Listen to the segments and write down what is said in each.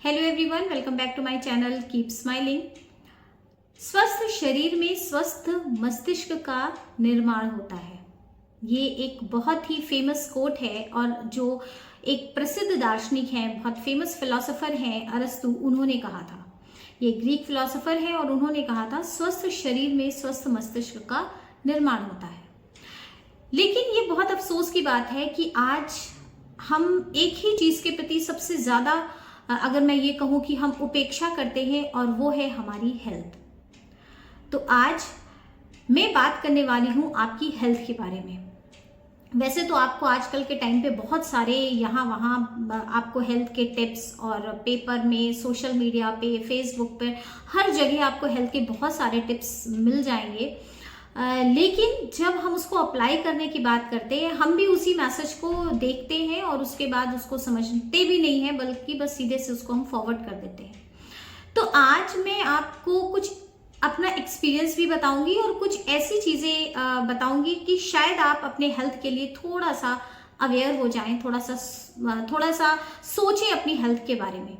Hello everyone, welcome back to my channel keep smiling. स्वस्थ शरीर में स्वस्थ मस्तिष्क का निर्माण होता है। ये एक बहुत ही फेमस कोट है और जो एक प्रसिद्ध दार्शनिक हैं, बहुत फेमस फिलोसोफर हैं अरस्तु, उन्होंने कहा था। ये ग्रीक फिलोसोफर है और उन्होंने कहा था स्वस्थ शरीर में स्वस्थ मस्तिष्क का निर्माण होता है। लेकिन ये बहुत अफसोस की बात है कि आज हम एक ही चीज के प्रति सबसे ज्यादा, अगर मैं ये कहूं कि हम उपेक्षा करते हैं, और वो है हमारी हेल्थ। तो आज मैं बात करने वाली हूं आपकी हेल्थ के बारे में। वैसे तो आपको आजकल के टाइम पे बहुत सारे यहाँ वहाँ आपको हेल्थ के टिप्स और पेपर में, सोशल मीडिया पे, फेसबुक पे, हर जगह आपको हेल्थ के बहुत सारे टिप्स मिल जाएंगे। लेकिन जब हम उसको अप्लाई करने की बात करते हैं, हम भी उसी मैसेज को देखते हैं और उसके बाद उसको समझते भी नहीं है, बल्कि बस सीधे से उसको हम फॉरवर्ड कर देते हैं। तो आज मैं आपको कुछ अपना एक्सपीरियंस भी बताऊंगी और कुछ ऐसी चीजें बताऊंगी कि शायद आप अपने हेल्थ के लिए थोड़ा सा अवेयर हो जाएं, थोड़ा सा सोचें अपनी हेल्थ के बारे में।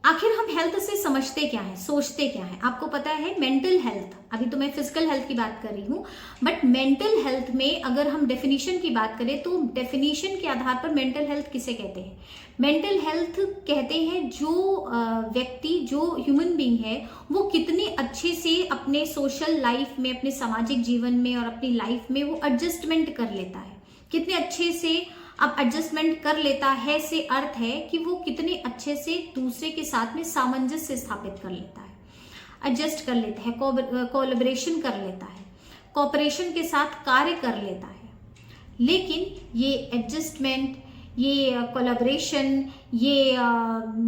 आखिर हम हेल्थ से समझते क्या है, सोचते क्या है? आपको पता है मेंटल हेल्थ, अभी तो मैं फिजिकल हेल्थ की बात कर रही हूँ, बट मेंटल हेल्थ में अगर हम डेफिनेशन की बात करें तो डेफिनेशन के आधार पर मेंटल हेल्थ किसे कहते हैं? मेंटल हेल्थ कहते हैं जो व्यक्ति, जो ह्यूमन बीइंग है, वो कितने अच्छे से अपने सोशल लाइफ में, अपने सामाजिक जीवन में और अपनी लाइफ में वो एडजस्टमेंट कर लेता है। कितने अच्छे से अब एडजस्टमेंट कर लेता है से अर्थ है कि वो कितने अच्छे से दूसरे के साथ में सामंजस्य स्थापित कर लेता है, एडजस्ट कर लेता है, कोलैबोरेशन कर लेता है, कोऑपरेशन के साथ कार्य कर लेता है। लेकिन ये एडजस्टमेंट, ये कोलैबोरेशन, ये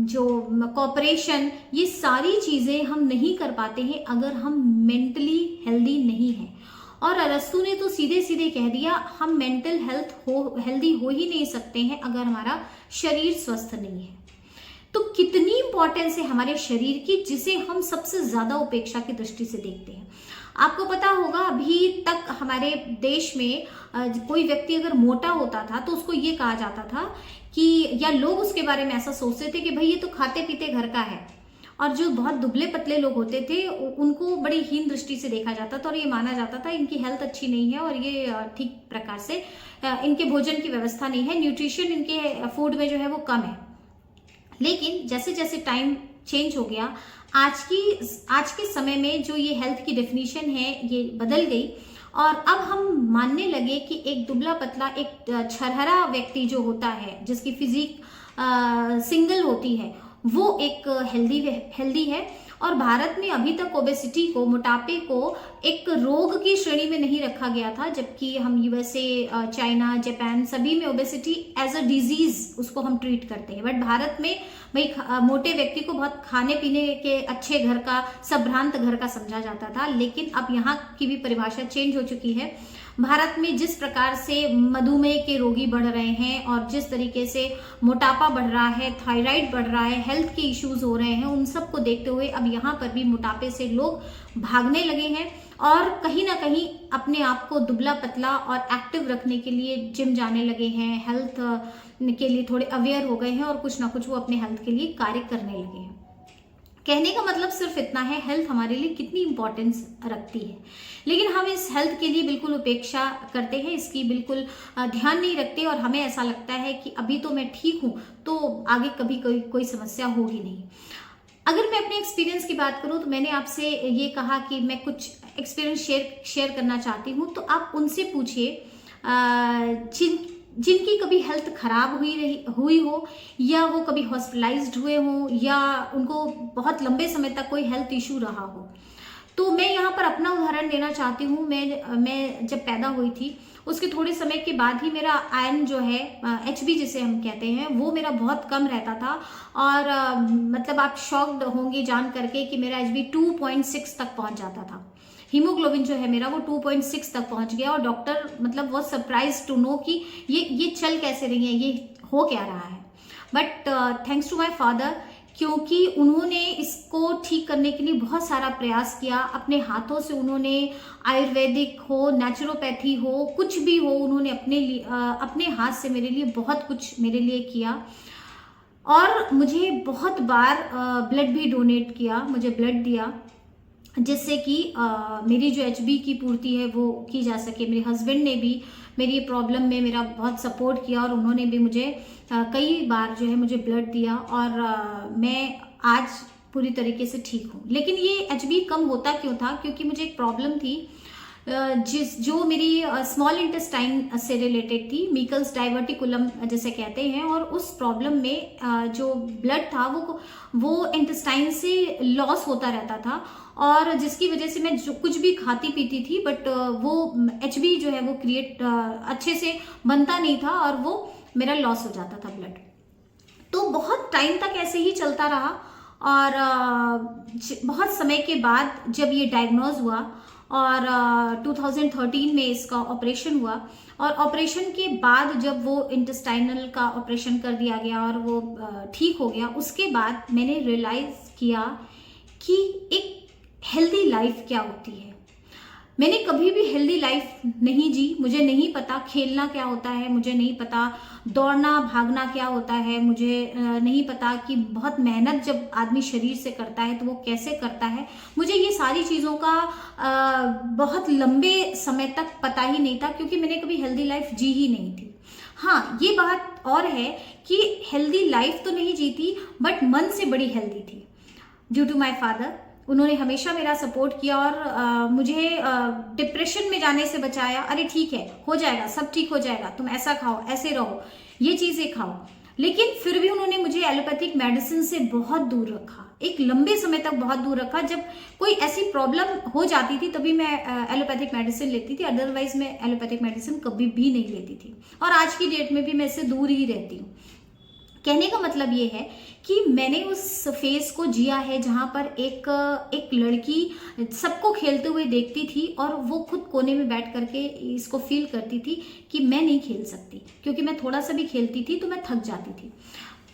जो कोऑपरेशन, ये सारी चीजें हम नहीं कर पाते हैं अगर हम मेंटली हेल्दी नहीं हैं। और अरस्तु ने तो सीधे सीधे कह दिया, हम मेंटल हेल्दी हो ही नहीं सकते हैं अगर हमारा शरीर स्वस्थ नहीं है। तो कितनी इंपॉर्टेंस है हमारे शरीर की, जिसे हम सबसे ज्यादा उपेक्षा की दृष्टि से देखते हैं। आपको पता होगा अभी तक हमारे देश में कोई व्यक्ति अगर मोटा होता था तो उसको ये कहा जाता था कि, या लोग उसके बारे में ऐसा सोचते थे कि भाई ये तो खाते पीते घर का है। और जो बहुत दुबले पतले लोग होते थे उनको बड़ी हीन दृष्टि से देखा जाता था और ये माना जाता था इनकी हेल्थ अच्छी नहीं है और ये ठीक प्रकार से इनके भोजन की व्यवस्था नहीं है, न्यूट्रिशन इनके फूड में जो है वो कम है। लेकिन जैसे जैसे टाइम चेंज हो गया, आज के समय में जो ये हेल्थ की डेफिनेशन है ये बदल गई और अब हम मानने लगे कि एक दुबला पतला, एक छरहरा व्यक्ति जो होता है, जिसकी फिजिक सिंगल होती है, वो एक हेल्दी है। और भारत में अभी तक ओबेसिटी को, मोटापे को एक रोग की श्रेणी में नहीं रखा गया था, जबकि हम यूएसए, चाइना, जापान सभी में ओबेसिटी एज अ डिजीज उसको हम ट्रीट करते हैं। बट भारत में भाई मोटे व्यक्ति को बहुत खाने पीने के अच्छे घर का, संभ्रांत घर का समझा जाता था। लेकिन अब यहाँ की भी परिभाषा चेंज हो चुकी है। भारत में जिस प्रकार से मधुमेह के रोगी बढ़ रहे हैं और जिस तरीके से मोटापा बढ़ रहा है, थायराइड बढ़ रहा है, हेल्थ के इश्यूज हो रहे हैं, उन सब को देखते हुए अब यहाँ पर भी मोटापे से लोग भागने लगे हैं और कहीं ना कहीं अपने आप को दुबला पतला और एक्टिव रखने के लिए जिम जाने लगे हैं, हेल्थ के लिए थोड़े अवेयर हो गए हैं और कुछ ना कुछ वो अपने हेल्थ के लिए कार्य करने लगे हैं। कहने का मतलब सिर्फ इतना है, हेल्थ हमारे लिए कितनी इंपॉर्टेंस रखती है। लेकिन हम इस हेल्थ के लिए बिल्कुल उपेक्षा करते हैं, इसकी बिल्कुल ध्यान नहीं रखते और हमें ऐसा लगता है कि अभी तो मैं ठीक हूं तो आगे कभी कोई समस्या होगी नहीं। अगर मैं अपने एक्सपीरियंस की बात करूं तो मैंने आपसे ये कहा कि मैं कुछ एक्सपीरियंस शेयर करना चाहती हूं, तो आप उनसे पूछिए जिनकी कभी हेल्थ खराब हुई हो, या वो कभी हॉस्पिटलाइज्ड हुए हो, या उनको बहुत लंबे समय तक कोई हेल्थ इशू रहा हो। तो मैं यहाँ पर अपना उदाहरण देना चाहती हूँ। मैं जब पैदा हुई थी उसके थोड़े समय के बाद ही मेरा आयरन जो है, HB जिसे हम कहते हैं, वो मेरा बहुत कम रहता था। और मतलब आप शॉक्ड होंगे जान करके कि मेरा HB 2.6 तक पहुंच जाता था। हीमोग्लोबिन जो है मेरा वो 2.6 तक पहुंच गया और डॉक्टर मतलब बहुत सरप्राइज टू नो कि ये चल कैसे रही है, ये हो क्या रहा है। But thanks to my father, क्योंकि उन्होंने इसको ठीक करने के लिए बहुत सारा प्रयास किया। अपने हाथों से उन्होंने आयुर्वेदिक हो, नेचुरोपैथी हो, कुछ भी हो, उन्होंने अपने हाथ से मेरे लिए बहुत कुछ मेरे लिए किया। और मुझे बहुत बार ब्लड भी डोनेट किया, मुझे ब्लड दिया, जिससे कि मेरी जो एचबी की पूर्ति है वो की जा सके। मेरे हस्बैंड ने भी मेरी प्रॉब्लम में मेरा बहुत सपोर्ट किया और उन्होंने भी मुझे कई बार जो है मुझे ब्लड दिया, और मैं आज पूरी तरीके से ठीक हूँ। लेकिन ये एचबी कम होता क्यों था? क्योंकि मुझे एक प्रॉब्लम थी जो मेरी स्मॉल इंटेस्टाइन से रिलेटेड थी, मीकल्स डाइवर्टिकुलम जैसे कहते हैं, और उस प्रॉब्लम में जो ब्लड था वो इंटेस्टाइन से लॉस होता रहता था, और जिसकी वजह से मैं जो कुछ भी खाती पीती थी बट वो एचबी जो है वो क्रिएट अच्छे से बनता नहीं था और वो मेरा लॉस हो जाता था ब्लड। तो बहुत टाइम तक ऐसे ही चलता रहा, और बहुत समय के बाद जब ये डायग्नोज हुआ और 2013 में इसका ऑपरेशन हुआ, और ऑपरेशन के बाद जब वो इंटेस्टाइनल का ऑपरेशन कर दिया गया और वो ठीक हो गया, उसके बाद मैंने रियलाइज किया कि एक हेल्दी लाइफ क्या होती है। मैंने कभी भी हेल्दी लाइफ नहीं जी, मुझे नहीं पता खेलना क्या होता है, मुझे नहीं पता दौड़ना भागना क्या होता है, मुझे नहीं पता कि बहुत मेहनत जब आदमी शरीर से करता है तो वो कैसे करता है। मुझे ये सारी चीज़ों का बहुत लंबे समय तक पता ही नहीं था, क्योंकि मैंने कभी हेल्दी लाइफ जी ही नहीं थी। हाँ, ये बात और है कि हेल्दी लाइफ तो नहीं जीती बट मन से बड़ी हेल्दी थी, ड्यू टू माई फादर। उन्होंने हमेशा मेरा सपोर्ट किया और मुझे डिप्रेशन में जाने से बचाया। अरे ठीक है, हो जाएगा, सब ठीक हो जाएगा, तुम ऐसा खाओ, ऐसे रहो, ये चीज़ें खाओ। लेकिन फिर भी उन्होंने मुझे एलोपैथिक मेडिसिन से बहुत दूर रखा, एक लंबे समय तक बहुत दूर रखा। जब कोई ऐसी प्रॉब्लम हो जाती थी तभी मैं एलोपैथिक मेडिसिन लेती थी, अदरवाइज मैं एलोपैथिक मेडिसिन कभी भी नहीं लेती थी, और आज की डेट में भी मैं इससे दूर ही रहती हूँ। कहने का मतलब ये है कि मैंने उस फेज को जिया है जहाँ पर एक लड़की सबको खेलते हुए देखती थी और वो खुद कोने में बैठ करके इसको फील करती थी कि मैं नहीं खेल सकती, क्योंकि मैं थोड़ा सा भी खेलती थी तो मैं थक जाती थी।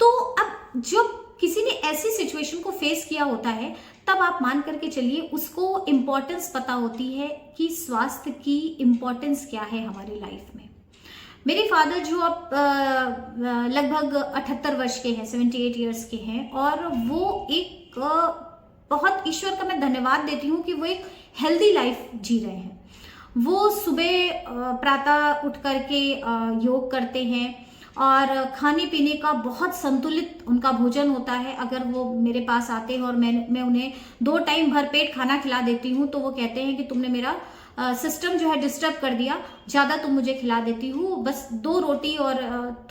तो अब जब किसी ने ऐसी सिचुएशन को फेस किया होता है, तब आप मान करके चलिए उसको इम्पोर्टेंस पता होती है कि स्वास्थ्य की इम्पोर्टेंस क्या है हमारी लाइफ में। मेरे फादर जो अब लगभग 78 वर्ष के हैं, 78 ईयर्स के हैं, और वो एक बहुत ईश्वर का मैं धन्यवाद देती हूँ कि वो एक हेल्दी लाइफ जी रहे हैं। वो सुबह प्रातः उठ करके योग करते हैं और खाने पीने का बहुत संतुलित उनका भोजन होता है। अगर वो मेरे पास आते हैं और मैं उन्हें 2 टाइम भरपेट खाना खिला देती हूँ तो वो कहते हैं कि तुमने मेरा सिस्टम जो है डिस्टर्ब कर दिया, ज़्यादा तुम मुझे खिला देती हूँ, बस 2 रोटी और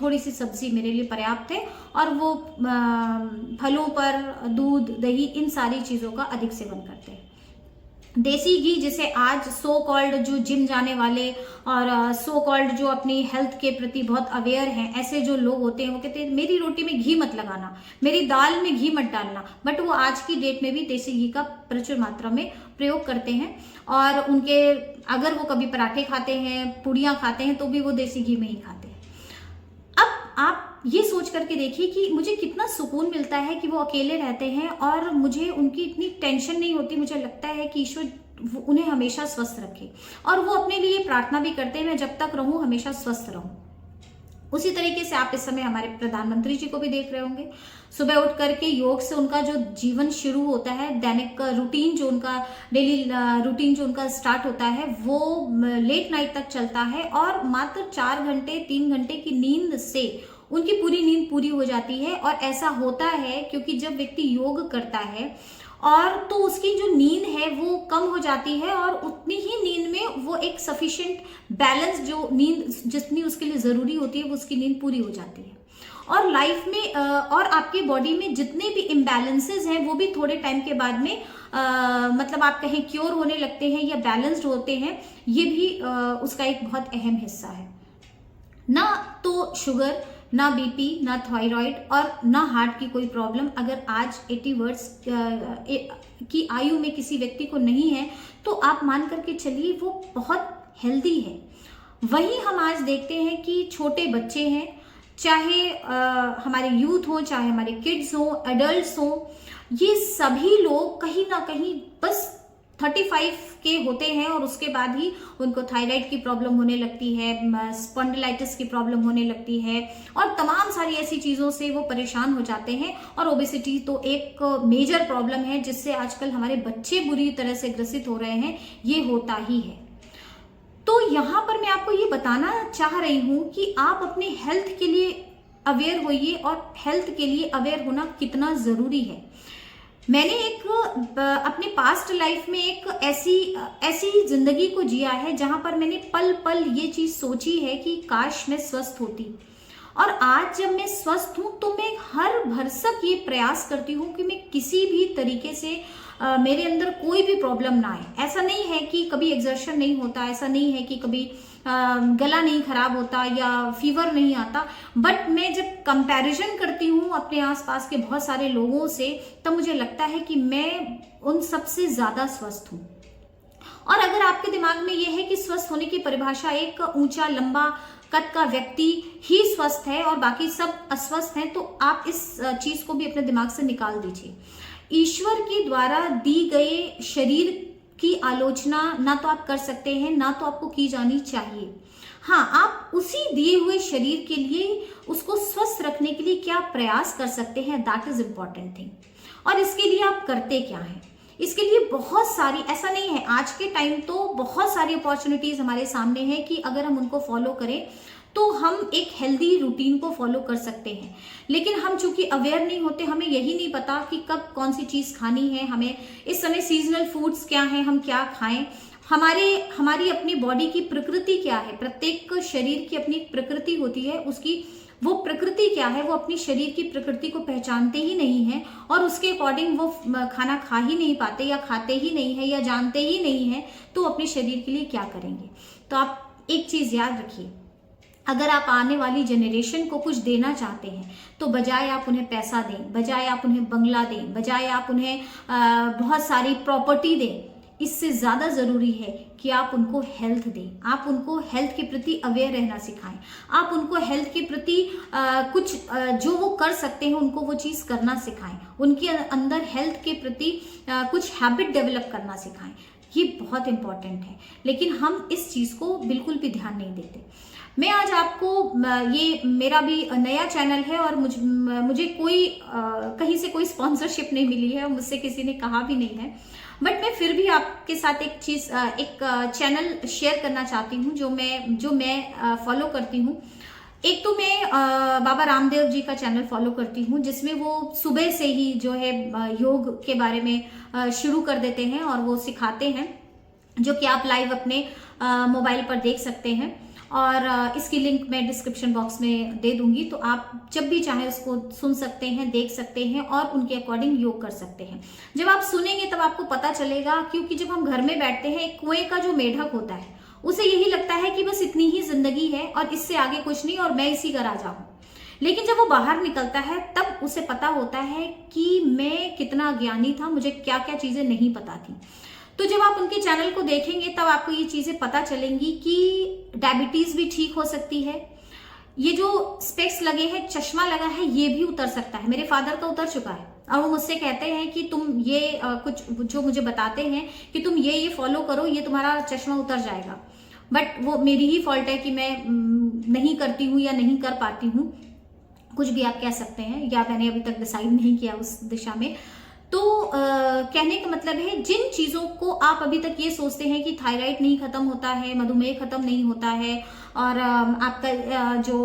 थोड़ी सी सब्जी मेरे लिए पर्याप्त है। और वो फलों पर दूध दही इन सारी चीज़ों का अधिक सेवन करते हैं। देसी घी, जिसे आज सो कॉल्ड जो जिम जाने वाले और सो कॉल्ड जो अपनी हेल्थ के प्रति बहुत अवेयर हैं, ऐसे जो लोग होते हैं वो कहते हैं मेरी रोटी में घी मत लगाना, मेरी दाल में घी मत डालना, बट वो आज की डेट में भी देसी घी का प्रचुर मात्रा में प्रयोग करते हैं। और उनके अगर वो कभी पराठे खाते हैं, पूड़ियाँ खाते हैं, तो भी वो देसी घी में ही खाते हैं। अब आप ये सोच करके देखिए कि मुझे कितना सुकून मिलता है कि वो अकेले रहते हैं और मुझे उनकी इतनी टेंशन नहीं होती। मुझे लगता है कि ईश्वर उन्हें हमेशा स्वस्थ रखे, और वो अपने लिए प्रार्थना भी करते हैं मैं जब तक रहूं हमेशा स्वस्थ रहूं। उसी तरीके से आप इस समय हमारे प्रधानमंत्री जी को भी देख रहे होंगे, सुबह उठ करके योग से उनका जो जीवन शुरू होता है, दैनिक रूटीन जो उनका डेली रूटीन जो उनका स्टार्ट होता है वो लेट नाइट तक चलता है, और मात्र 4 घंटे 3 घंटे की नींद से उनकी पूरी नींद पूरी हो जाती है। और ऐसा होता है क्योंकि जब व्यक्ति योग करता है और तो उसकी जो नींद है वो कम हो जाती है, और उतनी ही नींद में वो एक सफिशिएंट बैलेंस, जो नींद जितनी उसके लिए ज़रूरी होती है वो उसकी नींद पूरी हो जाती है। और लाइफ में और आपकी बॉडी में जितने भी इम्बैलेंसेस हैं वो भी थोड़े टाइम के बाद में मतलब आप कहें क्योर होने लगते हैं या बैलेंस्ड होते हैं। ये भी उसका एक बहुत अहम हिस्सा है। ना तो शुगर, ना बीपी, ना थायराइड और ना हार्ट की कोई प्रॉब्लम अगर आज 80 वर्ष की आयु में किसी व्यक्ति को नहीं है तो आप मान करके चलिए वो बहुत हेल्दी है। वहीं हम आज देखते हैं कि छोटे बच्चे हैं, चाहे हमारे यूथ हो, चाहे हमारे किड्स हो, एडल्ट्स हो, ये सभी लोग कहीं ना कहीं बस 35 के होते हैं और उसके बाद ही उनको थायराइड की प्रॉब्लम होने लगती है, स्पॉन्डिलाइटिस की प्रॉब्लम होने लगती है और तमाम सारी ऐसी चीज़ों से वो परेशान हो जाते हैं। और ओबेसिटी तो एक मेजर प्रॉब्लम है जिससे आजकल हमारे बच्चे बुरी तरह से ग्रसित हो रहे हैं, ये होता ही है। तो यहाँ पर मैं आपको ये बताना चाह रही हूँ कि आप अपने हेल्थ के लिए अवेयर होइए और हेल्थ के लिए अवेयर होना कितना ज़रूरी है। मैंने अपने पास्ट लाइफ में एक ऐसी जिंदगी को जिया है जहां पर मैंने पल पल ये चीज सोची है कि काश मैं स्वस्थ होती। और आज जब मैं स्वस्थ हूं तो मैं हर भरसक ये प्रयास करती हूँ कि मैं किसी भी तरीके से मेरे अंदर कोई भी प्रॉब्लम ना आए। ऐसा नहीं है कि कभी एग्जर्शन नहीं होता, ऐसा नहीं है कि कभी गला नहीं खराब होता या फीवर नहीं आता, बट मैं जब कंपैरिजन करती हूँ अपने आसपास के बहुत सारे लोगों से तब मुझे लगता है कि मैं उन सबसे ज्यादा स्वस्थ हूँ। और अगर आपके दिमाग में यह है कि स्वस्थ होने की परिभाषा एक ऊंचा लंबा कद का व्यक्ति ही स्वस्थ है और बाकी सब अस्वस्थ हैं, तो आप इस चीज को भी अपने दिमाग से निकाल दीजिए। ईश्वर के द्वारा दी गए शरीर की आलोचना ना तो आप कर सकते हैं, ना तो आपको की जानी चाहिए। हाँ, आप उसी दिए हुए शरीर के लिए उसको स्वस्थ रखने के लिए क्या प्रयास कर सकते हैं, दैट इज इंपॉर्टेंट थिंग। और इसके लिए आप करते क्या हैं? इसके लिए बहुत सारी, ऐसा नहीं है, आज के टाइम तो बहुत सारी अपॉर्चुनिटीज हमारे सामने है कि अगर हम उनको फॉलो करें तो हम एक हेल्दी रूटीन को फॉलो कर सकते हैं। लेकिन हम चूंकि अवेयर नहीं होते, हमें यही नहीं पता कि कब कौन सी चीज खानी है, हमें इस समय सीजनल फूड्स क्या हैं, हम क्या खाएं, हमारी अपनी बॉडी की प्रकृति क्या है। प्रत्येक शरीर की अपनी प्रकृति होती है, उसकी वो प्रकृति क्या है, वो अपनी शरीर की प्रकृति को पहचानते ही नहीं है और उसके अकॉर्डिंग वो खाना खा ही नहीं पाते या खाते ही नहीं है या जानते ही नहीं है, तो अपने शरीर के लिए क्या करेंगे। तो आप एक चीज याद रखिए, अगर आप आने वाली जनरेशन को कुछ देना चाहते हैं तो बजाय आप उन्हें पैसा दें, बजाय आप उन्हें बंगला दें, बजाय आप उन्हें बहुत सारी प्रॉपर्टी दें, इससे ज्यादा जरूरी है कि आप उनको हेल्थ दें। आप उनको हेल्थ के प्रति अवेयर रहना सिखाएं। आप उनको हेल्थ के प्रति कुछ जो वो कर सकते हैं उनको वो चीज करना सिखाएं। उनके अंदर हेल्थ के प्रति कुछ हैबिट डेवलप करना सिखाएं। ये बहुत इंपॉर्टेंट है, लेकिन हम इस चीज को बिल्कुल भी ध्यान नहीं देते। मैं आज आपको, ये मेरा भी नया चैनल है और मुझे कोई कहीं से कोई स्पॉन्सरशिप नहीं मिली है और मुझसे किसी ने कहा भी नहीं है, बट मैं फिर भी आपके साथ एक चैनल शेयर करना चाहती हूँ जो मैं फॉलो करती हूँ। एक तो मैं बाबा रामदेव जी का चैनल फॉलो करती हूँ जिसमें वो सुबह से ही जो है योग के बारे में शुरू कर देते हैं और वो सिखाते हैं, जो कि आप लाइव अपने मोबाइल पर देख सकते हैं। और इसकी लिंक मैं डिस्क्रिप्शन बॉक्स में दे दूंगी, तो आप जब भी चाहे उसको सुन सकते हैं, देख सकते हैं और उनके अकॉर्डिंग योग कर सकते हैं। जब आप सुनेंगे तब आपको पता चलेगा, क्योंकि जब हम घर में बैठते हैं, एक कुएं का जो मेढक होता है उसे यही लगता है कि बस इतनी ही जिंदगी है और इससे आगे कुछ नहीं और मैं इसी का राजा हूं। लेकिन जब वो बाहर निकलता है तब उसे पता होता है कि मैं कितना ज्ञानी था, मुझे क्या क्या चीजें नहीं पता थी। तो जब आप उनके चैनल को देखेंगे तब आपको ये चीजें पता चलेंगी कि डायबिटीज भी ठीक हो सकती है, ये जो स्पेक्स लगे हैं, चश्मा लगा है, ये भी उतर सकता है। मेरे फादर का उतर चुका है और वो मुझसे कहते हैं कि तुम ये कुछ जो मुझे बताते हैं कि तुम ये फॉलो करो, ये तुम्हारा चश्मा उतर जाएगा। बट वो मेरी ही फॉल्ट है कि मैं नहीं करती हूँ या नहीं कर पाती हूँ, कुछ भी आप कह सकते हैं, या मैंने अभी तक डिसाइड नहीं किया उस दिशा में। तो कहने का मतलब है, जिन चीजों को आप अभी तक ये सोचते हैं कि थायराइड नहीं खत्म होता है, मधुमेह खत्म नहीं होता है और आपका जो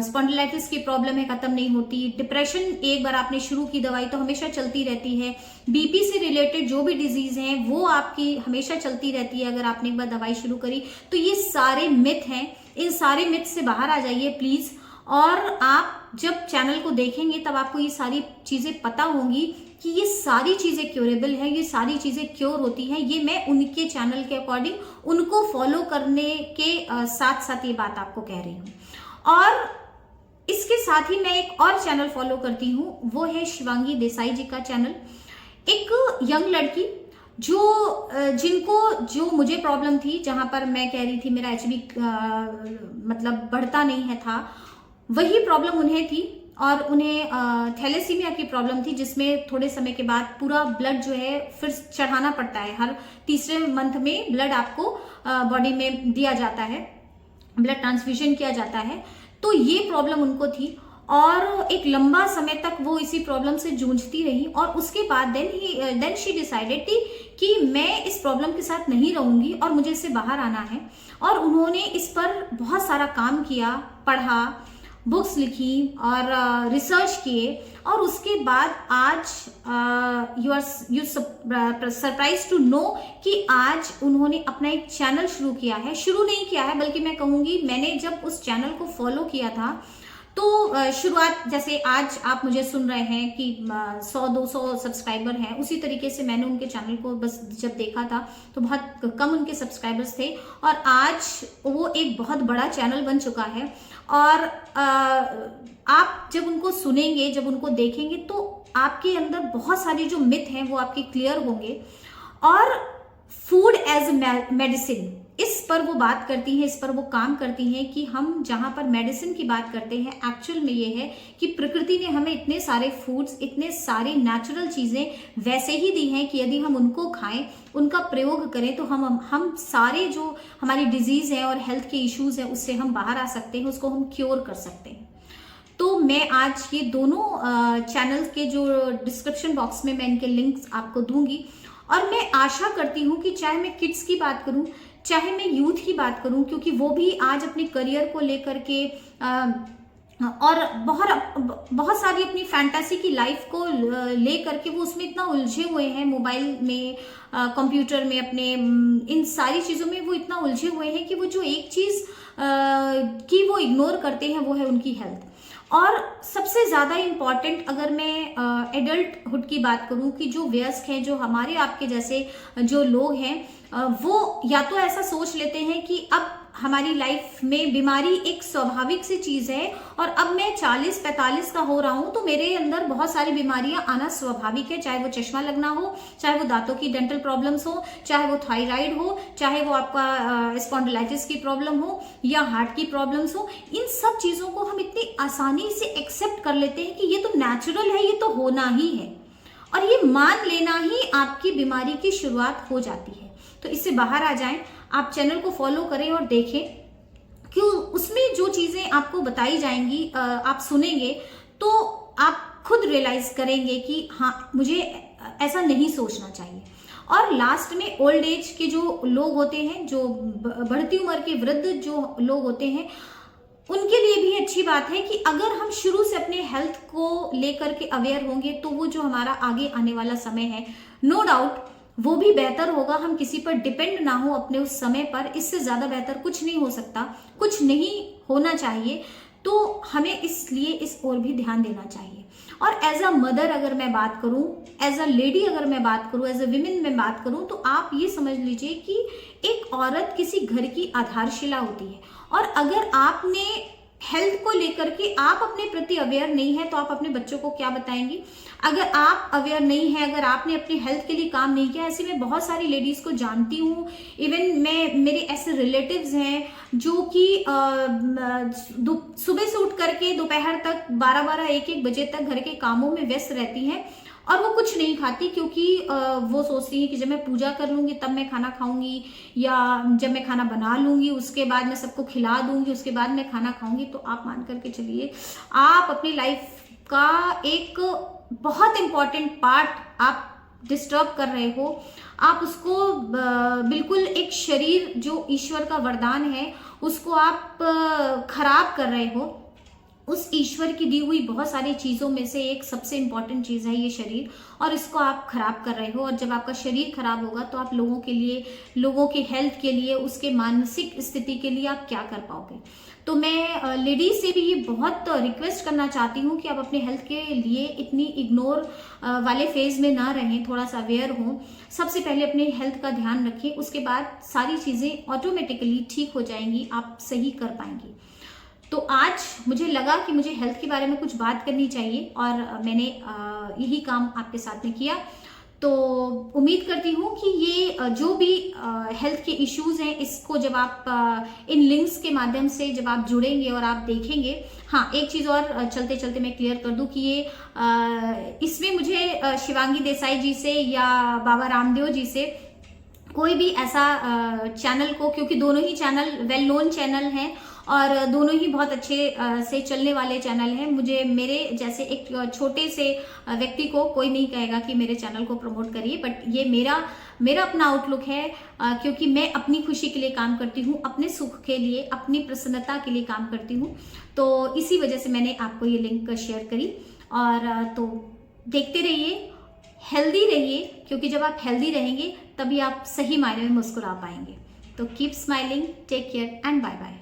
स्पॉन्डिलाइटिस की प्रॉब्लम है खत्म नहीं होती, डिप्रेशन एक बार आपने शुरू की दवाई तो हमेशा चलती रहती है, बीपी से रिलेटेड जो भी डिजीज हैं वो आपकी हमेशा चलती रहती है अगर आपने एक बार दवाई शुरू करी, तो ये सारे मिथ हैं। इन सारे मिथ से बाहर आ जाइए प्लीज। और आप जब चैनल को देखेंगे तब आपको ये सारी चीजें पता होंगी कि ये सारी चीजें क्योरेबल है, ये सारी चीजें क्योर होती हैं। ये मैं उनके चैनल के अकॉर्डिंग उनको फॉलो करने के साथ साथ ये बात आपको कह रही हूँ। और इसके साथ ही मैं एक और चैनल फॉलो करती हूँ, वो है शिवांगी देसाई जी का चैनल। एक यंग लड़की जो मुझे प्रॉब्लम थी, जहां पर मैं कह रही थी मेरा HB मतलब बढ़ता नहीं है था, वही प्रॉब्लम उन्हें थी और उन्हें थैलेसीमिया की प्रॉब्लम थी, जिसमें थोड़े समय के बाद पूरा ब्लड जो है फिर चढ़ाना पड़ता है। हर तीसरे मंथ में ब्लड आपको बॉडी में दिया जाता है, ब्लड ट्रांसफ्यूजन किया जाता है। तो ये प्रॉब्लम उनको थी और एक लंबा समय तक वो इसी प्रॉब्लम से जूझती रही। और उसके बाद देन शी डिसाइडेड कि मैं इस प्रॉब्लम के साथ नहीं रहूंगी और मुझे इससे बाहर आना है। और उन्होंने इस पर बहुत सारा काम किया, पढ़ा, बुक्स लिखी और रिसर्च किए। और उसके बाद आज यू सरप्राइज टू नो कि आज उन्होंने अपना एक चैनल शुरू किया है। शुरू नहीं किया है, बल्कि मैं कहूँगी मैंने जब उस चैनल को फॉलो किया था तो शुरुआत, जैसे आज आप मुझे सुन रहे हैं कि 100-200 सब्सक्राइबर हैं, उसी तरीके से मैंने उनके चैनल को बस जब देखा था तो बहुत कम उनके सब्सक्राइबर्स थे और आज वो एक बहुत बड़ा चैनल बन चुका है। और आप जब उनको सुनेंगे, जब उनको देखेंगे तो आपके अंदर बहुत सारी जो मिथ हैं वो आपके क्लियर होंगे। और फूड एज मेडिसिन, इस पर वो बात करती हैं, इस पर वो काम करती हैं कि हम जहां पर मेडिसिन की बात करते हैं, एक्चुअल में ये है कि प्रकृति ने हमें इतने सारे फूड्स, इतने सारी नेचुरल चीजें वैसे ही दी हैं कि यदि हम उनको खाएं, उनका प्रयोग करें तो हम सारे जो हमारी डिजीज है और हेल्थ के इश्यूज हैं उससे हम बाहर आ सकते हैं, उसको हम क्योर कर सकते हैं। तो मैं आज ये दोनों चैनल के जो डिस्क्रिप्शन बॉक्स में मैं इनके लिंक्स आपको दूंगी। और मैं आशा करती हूँ कि चाहे मैं किड्स की बात करूँ, चाहे मैं यूथ की बात करूं, क्योंकि वो भी आज अपने करियर को लेकर के और बहुत सारी अपनी फैंटेसी की लाइफ को लेकर के वो उसमें इतना उलझे हुए हैं, मोबाइल में, कंप्यूटर में, अपने इन सारी चीज़ों में वो इतना उलझे हुए हैं कि वो जो एक चीज़ की वो इग्नोर करते हैं वो है उनकी हेल्थ। और सबसे ज़्यादा इम्पॉर्टेंट अगर मैं एडल्टहुड की बात करूं कि जो वयस्क हैं, जो हमारे आपके जैसे जो लोग हैं, वो या तो ऐसा सोच लेते हैं कि अब हमारी लाइफ में बीमारी एक स्वाभाविक सी चीज है और अब मैं 40-45 का हो रहा हूं तो मेरे अंदर बहुत सारी बीमारियां आना स्वाभाविक है, चाहे वो चश्मा लगना हो, चाहे वो दांतों की डेंटल प्रॉब्लम्स हो, चाहे वो थायराइड हो, चाहे वो आपका स्पॉन्डिलाइटिस की प्रॉब्लम हो या हार्ट की प्रॉब्लम्स हो। इन सब चीजों को हम इतनी आसानी से एक्सेप्ट कर लेते हैं कि ये तो नेचुरल है, ये तो होना ही है, और ये मान लेना ही आपकी बीमारी की शुरुआत हो जाती है। तो इससे बाहर आ जाएं, आप चैनल को फॉलो करें और देखें कि उसमें जो चीजें आपको बताई जाएंगी, आप सुनेंगे तो आप खुद रियलाइज करेंगे कि हाँ, मुझे ऐसा नहीं सोचना चाहिए। और लास्ट में ओल्ड एज के जो लोग होते हैं, जो बढ़ती उम्र के वृद्ध जो लोग होते हैं, उनके लिए भी अच्छी बात है कि अगर हम शुरू से अपने हेल्थ को लेकर के अवेयर होंगे तो वो जो हमारा आगे आने वाला समय है, नो डाउट वो भी बेहतर होगा। हम किसी पर डिपेंड ना हो अपने उस समय पर, इससे ज्यादा बेहतर कुछ नहीं हो सकता, कुछ नहीं होना चाहिए। तो हमें इसलिए इस ओर भी ध्यान देना चाहिए। और एज अ मदर अगर मैं बात करूं, एज अ लेडी अगर मैं बात करूं, एज अ विमेन मैं बात करूं, तो आप ये समझ लीजिए कि एक औरत किसी घर की आधारशिला होती है। और अगर आपने हेल्थ को लेकर के आप अपने प्रति अवेयर नहीं है तो आप अपने बच्चों को क्या बताएंगी। अगर आप अवेयर नहीं है, अगर आपने अपने हेल्थ के लिए काम नहीं किया, ऐसे में बहुत सारी लेडीज को जानती हूँ, इवन मेरे ऐसे रिलेटिव्स हैं जो कि सुबह से उठ करके दोपहर तक 12-12, 1-1 बजे तक घर के कामों में व्यस्त रहती हैं और वो कुछ नहीं खाती, क्योंकि वो सोचती है कि जब मैं पूजा कर लूंगी तब मैं खाना खाऊंगी, या जब मैं खाना बना लूंगी उसके बाद मैं सबको खिला दूंगी, उसके बाद मैं खाना खाऊंगी। तो आप मान करके चलिए, आप अपनी लाइफ का एक बहुत इंपॉर्टेंट पार्ट आप डिस्टर्ब कर रहे हो। आप उसको बिल्कुल एक शरीर जो ईश्वर का वरदान है उसको आप खराब कर रहे हो। उस ईश्वर की दी हुई बहुत सारी चीजों में से एक सबसे इंपॉर्टेंट चीज है ये शरीर, और इसको आप खराब कर रहे हो। और जब आपका शरीर खराब होगा तो आप लोगों के लिए, लोगों के हेल्थ के लिए, उसके मानसिक स्थिति के लिए आप क्या कर पाओगे। तो मैं लेडीज से भी ये बहुत रिक्वेस्ट करना चाहती हूँ कि आप अपने हेल्थ के लिए इतनी इग्नोर वाले फेज में ना रहें, थोड़ा सा अवेयर हों। सबसे पहले अपने हेल्थ का ध्यान रखें, उसके बाद सारी चीजें ऑटोमेटिकली ठीक हो जाएंगी, आप सही कर पाएंगी। तो आज मुझे लगा कि मुझे हेल्थ के बारे में कुछ बात करनी चाहिए और मैंने यही काम आपके साथ में किया। तो उम्मीद करती हूँ कि ये जो भी हेल्थ के इश्यूज हैं, इसको जब आप इन लिंक्स के माध्यम से जब आप जुड़ेंगे और आप देखेंगे। हाँ, एक चीज़ और चलते चलते मैं क्लियर कर दूं कि ये इसमें मुझे शिवांगी देसाई जी से या बाबा रामदेव जी से कोई भी ऐसा चैनल को, क्योंकि दोनों ही चैनल वेल नोन चैनल हैं और दोनों ही बहुत अच्छे से चलने वाले चैनल हैं, मुझे मेरे जैसे एक छोटे से व्यक्ति को कोई नहीं कहेगा कि मेरे चैनल को प्रमोट करिए, बट ये मेरा अपना आउटलुक है, क्योंकि मैं अपनी खुशी के लिए काम करती हूँ, अपने सुख के लिए, अपनी प्रसन्नता के लिए काम करती हूँ। तो इसी वजह से मैंने आपको ये लिंक शेयर करी। और तो देखते रहिए, हेल्दी रहिए, क्योंकि जब आप हेल्दी रहेंगे तभी आप सही मायने में मुस्कुरा पाएंगे। तो keep smiling, take care and bye bye.